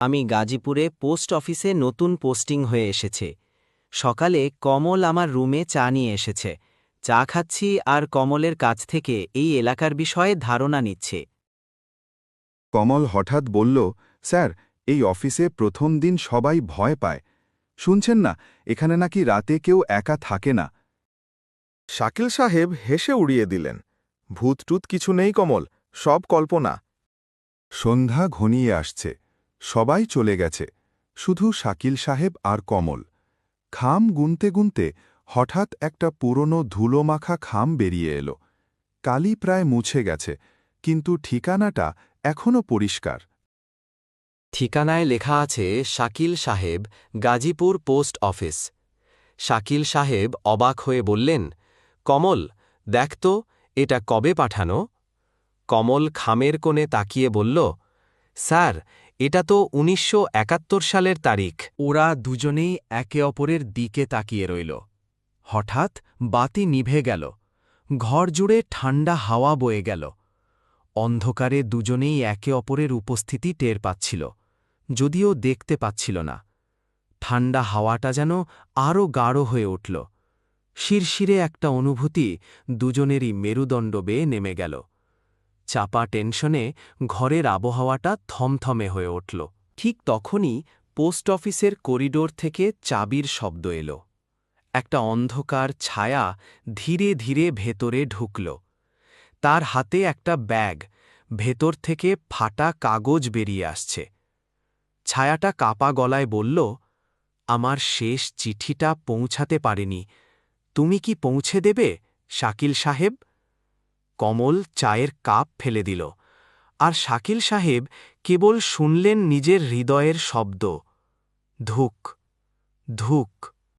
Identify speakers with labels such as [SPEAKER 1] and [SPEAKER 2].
[SPEAKER 1] আমি গাজীপুরে পোস্ট অফিসে নতুন পোস্টিং হয়ে এসেছে। সকালে কমল আমার রুমে চা নিয়ে এসেছে। চা খাচ্ছি আর কমলের কাছ থেকে এই এলাকার বিষয়ে ধারণা নিচ্ছে।
[SPEAKER 2] কমল হঠাৎ বলল, স্যার, এই অফিসে প্রথম দিন সবাই ভয় পায়। শুনছেন না, এখানে নাকি রাতে কেউ একা থাকে না।
[SPEAKER 3] শাকিল সাহেব হেসে উড়িয়ে দিলেন। ভূতটুত কিছু নেই কমল, সব কল্পনা।
[SPEAKER 2] সন্ধ্যা ঘনিয়ে আসছে, সবাই চলে গেছে, শুধু শাকিল সাহেব আর কমল। খাম গুনতে গুনতে হঠাৎ একটা পুরনো ধুলোমাখা খাম বেরিয়ে এলো। কালি প্রায় মুছে গেছে, কিন্তু ঠিকানাটা এখনও পরিষ্কার।
[SPEAKER 4] ঠিকানায় লেখা আছে শাকিল সাহেব, গাজীপুর পোস্ট অফিস। শাকিল সাহেব অবাক হয়ে বললেন, কমল, দেখ তো, এটা কবে পাঠানো? কমল খামের কোণে তাকিয়ে বলল, স্যার, এটা তো ১৯৭১ সালের তারিখ।
[SPEAKER 5] ওরা দুজনেই একে অপরের দিকে তাকিয়ে রইল। হঠাৎ বাতি নিভে গেল। ঘর জুড়ে ঠান্ডা হাওয়া বয়ে গেল। অন্ধকারে দুজনেই একে অপরের উপস্থিতি টের পাচ্ছিল, যদিও দেখতে পাচ্ছিল না। ঠান্ডা হাওয়াটা যেন আরও গাঢ় হয়ে উঠল। শিরশিরে একটা অনুভূতি দুজনেরই মেরুদণ্ড বেয়ে নেমে গেল। চাপা টেনশনে ঘরের আবহাওয়াটা থমথমে হয়ে উঠল। ঠিক তখনই পোস্ট অফিসের করিডোর থেকে চাবির শব্দ এলো। একটা অন্ধকার ছায়া ধীরে ধীরে ভেতরে ঢুকল। তার হাতে একটা ব্যাগ, ভেতর থেকে ফাটা কাগজ বেরিয়ে আসছে। ছায়াটা কাপা গলায় বলল, আমার শেষ চিঠিটা পৌঁছাতে পারেনি, তুমি কি পৌঁছে দেবে, শাকিল সাহেব? কমল চায়ের কাপ ফেলে দিল, আর শাকিল সাহেব কেবল শুনলেন নিজের হৃদয়ের শব্দ, ধুক ধুক।